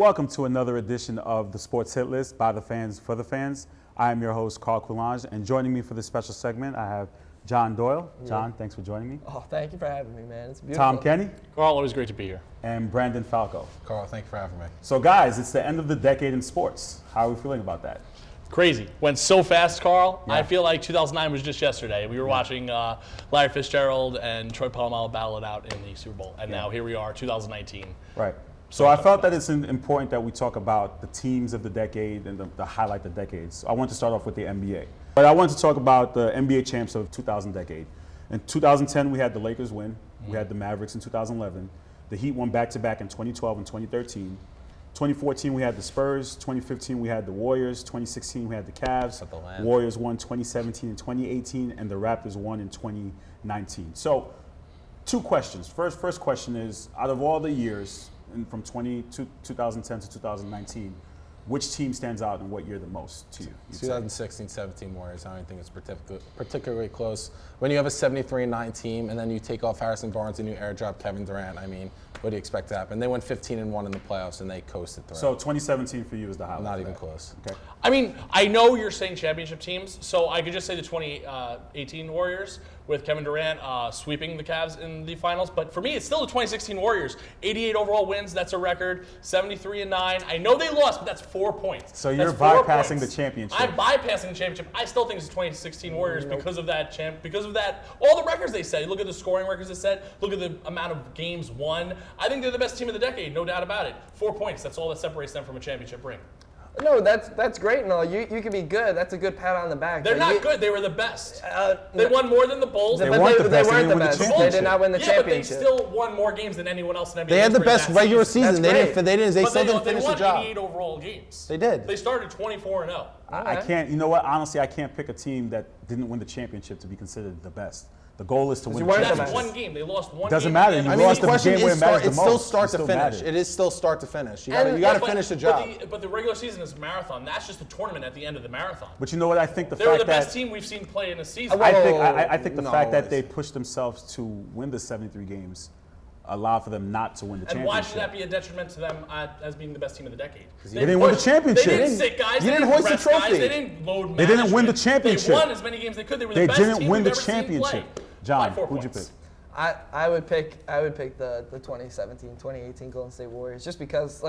welcome to another edition of the Sports Hit List by the fans for the fans. I am your host, Carl Coulange, and joining me for this special segment, I have John Doyle. John, thanks for joining me. Oh, thank you for having me, man. It's beautiful. Tom Kenny. Carl, always great to be here. And Branden Falco. Carl, thank you for having me. So guys, it's the end of the decade in sports. How are we feeling about that? Crazy. Went so fast, Carl. Yeah. I feel like 2009 was just yesterday. We were watching Larry Fitzgerald and Troy Polamalu battle it out in the Super Bowl. And now here we are, 2019. Right. So I felt that it's important that we talk about the teams of the decade and the highlight the decades. So I want to start off with the NBA. But I want to talk about the NBA champs of 2000 decade. In 2010, we had the Lakers win. We had the Mavericks in 2011. The Heat won back-to-back in 2012 and 2013. 2014, we had the Spurs. 2015, we had the Warriors. 2016, we had the Cavs. Warriors won 2017 and 2018, and the Raptors won in 2019. So, two questions. First question is, out of all the years, from 2010 to 2019, which team stands out and what year the most to you? 2016-17 Warriors. I don't think it's particularly close. When you have a 73-9 team and then you take off Harrison Barnes and you airdrop Kevin Durant, I mean, what do you expect to happen? They went 15-1 in the playoffs and they coasted through. So 2017 for you is the highlight. Not even close. Okay. I mean, I know you're saying championship teams, so I could just say the 2018 Warriors with Kevin Durant sweeping the Cavs in the finals. But for me, it's still the 2016 Warriors. 88 overall wins, that's a record. 73-9. I know they lost, but that's 4 points. So you're bypassing the championship. I'm bypassing the championship. I still think it's the 2016 Warriors because of that all the records they set. Look at the scoring records they set. Look at the amount of games won. I think they're the best team of the decade, no doubt about it. 4 points. That's all that separates them from a championship ring. No, that's great and all. You can be good. That's a good pat on the back. They're not good. They were the best. They won more than the Bulls. They weren't the best. They weren't the best. They did not win the championship. But they still won more games than anyone else in NBA. They had the best regular season. They still didn't finish the job. They won 88 overall games. They did. They started 24-0. I can't. You know what? Honestly, I can't pick a team that didn't win the championship to be considered the best. The goal is to win the championship. That's one game. They lost one game. Doesn't matter. You lost the game where it matters the most. It's still start to finish. It is still start to finish. You got to finish the job. But the regular season is a marathon. That's just a tournament at the end of the marathon. But you know what? I think they were the best team we've seen play in a season. I think the fact that they pushed themselves to win the 73 games allowed for them not to win the championship. And why should that be a detriment to them as being the best team of the decade? They didn't win the championship. They didn't sit guys. You didn't hoist the trophy. Guys, they didn't load management. They didn't win the championship. They won as many games as they could. They were the best team They didn't win the we've ever seen championship. play. John, who'd you pick? I would pick the 2017-2018 Golden State Warriors just because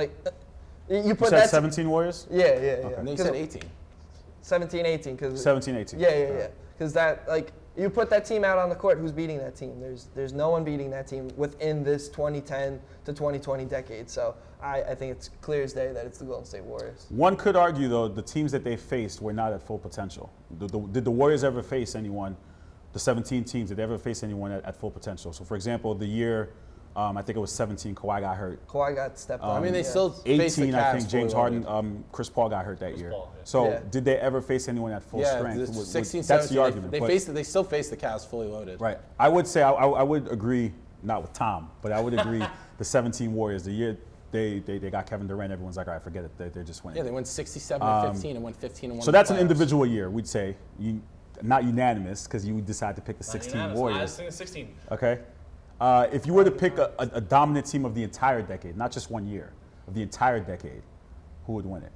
you put that 17 Warriors? Yeah. Okay. And you said 18. 17-18 because 17-18. Yeah. Because that you put that team out on the court, who's beating that team? There's no one beating that team within this 2010 to 2020 decade. So I think it's clear as day that it's the Golden State Warriors. One could argue though the teams that they faced were not at full potential. Did the Warriors ever face anyone? The 17 teams, did they ever face anyone at full potential? So, for example, the year, I think it was 17, Kawhi got hurt. Kawhi got stepped on. I mean, they still faced the 18, Cavs I think James Harden, Chris Paul got hurt that year. So, did they ever face anyone at full strength? 16, that's 17, the argument. They still face the Cavs fully loaded. Right. I would say, I would agree, not with Tom, but I would agree the 17 Warriors, the year they got Kevin Durant, everyone's like, all right, forget it, they're just winning. Yeah, they went 67-15 and went 15-1. So that's an individual year, we'd say. Not unanimous, because you decide to pick the 16 Warriors. I was thinking 16. Okay. If you were to pick a dominant team of the entire decade, not just 1 year, of the entire decade, who would win it?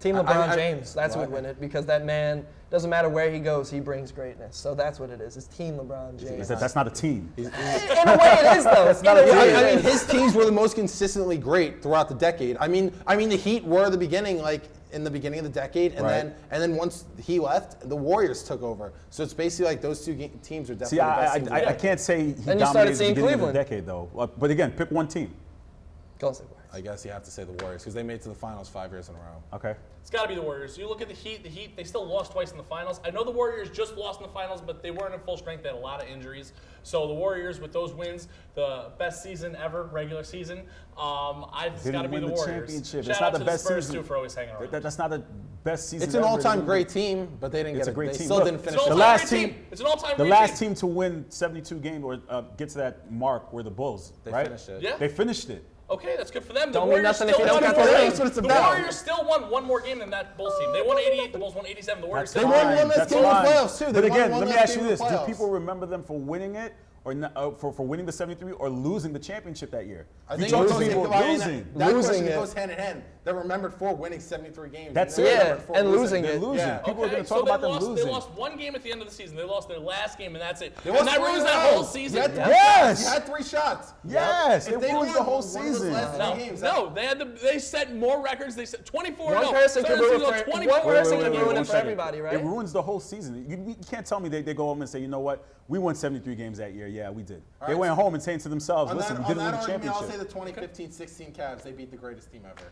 Team LeBron James. That's who would win it because that man, doesn't matter where he goes, he brings greatness. So that's what it is. It's Team LeBron James. That's not a team. In a way, it is though. It's not a team. I mean, his teams were the most consistently great throughout the decade. I mean, the Heat were the beginning, in the beginning of the decade, and then once he left, the Warriors took over. So it's basically those two teams are definitely the best teams. I can't say he Then you started dominated the seeing beginning Cleveland. of the decade, though. But again, pick one team. Golden State Warriors. I guess you have to say the Warriors because they made it to the finals 5 years in a row. Okay. It's got to be the Warriors. You look at the Heat, they still lost twice in the finals. I know the Warriors just lost in the finals, but they weren't in full strength. They had a lot of injuries. So the Warriors, with those wins, the best season ever, regular season, it's got to be the Warriors. Shout out to the Spurs, too, for always hanging around. That's not the best season It's an ever. all-time great team, but they didn't get it. It's a great They team. still didn't finish It's the an last all-time team. great team. It's an all-time The great last team. team to win 72 games or get to that mark were the Bulls, right? Finished it. Yeah. They finished it. Okay, that's good for them. Don't mean nothing if you don't got the ring. That's what it's The about. Warriors still won one more game than that Bulls team. They won 88. The Bulls won 87. The Warriors That's still won won. one less That's game in the fine. playoffs, too. They But won again, one let me less ask you game in the this: do playoffs. people remember them for winning it, or for winning the 73 or losing the championship that year. I You think chose it goes, people losing. That Losing question it. goes hand in hand. They're remembered for winning 73 games. That's They're it. Yeah, remembered for and losing They're it. losing. Yeah. People are going to so talk about them they losing. lost one game at the end of the season. They lost their last game, and that's it. They And lost that 3 ruins in a that row. whole season. You had 3 Yes. shots. You had 3 shots. Yes, If it they ruins the won whole one of those season. last 3 No, games, no, they set more records. They set 24. One no, person could Thursday ruin go it for 24. one person Wait, could wait, ruin one it for second. everybody, right? It ruins the whole season. You can't tell me they go home and say, you know what, we won 73 games that year. Yeah, we did. All They right, went so- home and saying to themselves, On listen, that, we on didn't win that the argument, I'll say championship. the 2015-16 Cavs, they beat the greatest team ever.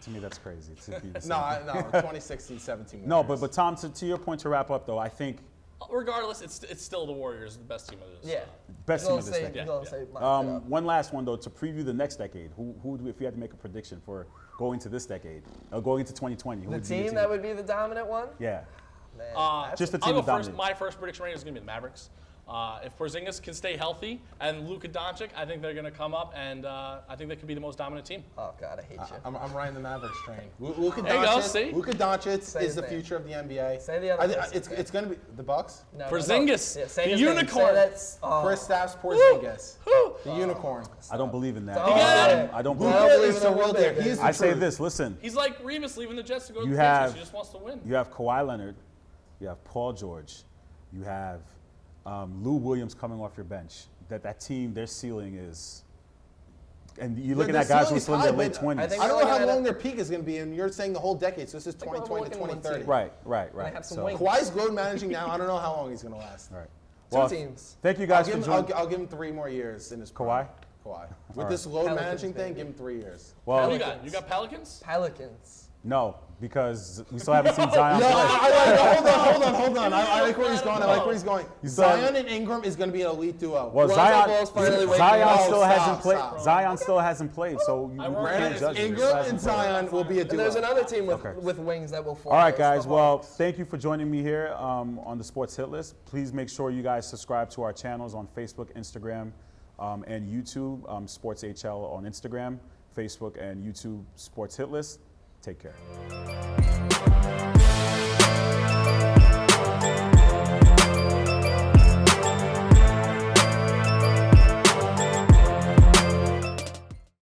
To me, that's crazy. To be the same. No, 2016-17. No, but Tom, to your point to wrap up, though, I think Regardless, it's still the Warriors, the best team of this. Yeah. best team Golden of this State- decade. Golden State locked it up. One last one, though, to preview the next decade. Who if you had to make a prediction for going to this decade, or going into 2020? Who The would be your team that would be the dominant one? Yeah. Man, Just the I'll team go of first. dominant. My first prediction right now is going to be the Mavericks. If Porzingis can stay healthy and Luka Doncic, I think they're going to come up, and I think they could be the most dominant team. oh God, I hate you. I'm riding the Mavericks train. Luka There you go, see? Doncic Say is his the name. future of the NBA. Say the other I think person. it's going to be the Bucks. No, Porzingis, Yeah, say the his name. unicorn. Say that's, oh. Kristaps Porzingis, Woo! the unicorn. I don't believe in that. Oh, yeah. I don't Well, believe I in don't that. believe It's in the a real little deal. bit, He's man. I say truth. this, listen. He's like Revis leaving the Jets to go to You the Pacers. have He just wants to win. You have Kawhi Leonard, you have Paul George, you have Lou Williams coming off your bench. That team, their ceiling is, and you're looking The at guys who are ceiling's still in their high, late but 20s. I think I don't we're know how looking at long their peak is going to be, and you're saying the whole decade. So this is think we're 2020 to looking at one 2030. team. Right. have some So, wings. Kawhi's load managing now. I don't know how long he's going to last. all right. Two Well, teams. thank you I'll guys give, for him, joining. I'll give him 3 more years in his Kawhi? Kawhi. With right. this load Pelicans, managing thing, baby. give him 3 years. What Well, do you got? You got Pelicans? Pelicans. no, because we still haven't seen Zion No, play. hold on. I like where he's going. I like where he's going. You saw- Zion and Ingram is going to be an elite duo. Well, Lonzo Zion, Ball's finally waking Zion up. still Stop, hasn't played. stop. Zion still hasn't played, so you I work can't on it. judge him. He still Ingram hasn't and played. Zion will be a duo. And there's another team with, Okay. with wings that will form. All right, this, guys. the Well, Hawks. thank you for joining me here on the Sports Hit List. Please make sure you guys subscribe to our channels on Facebook, Instagram, and YouTube. Sports HL on Instagram, Facebook, and YouTube Sports Hit List. Take care.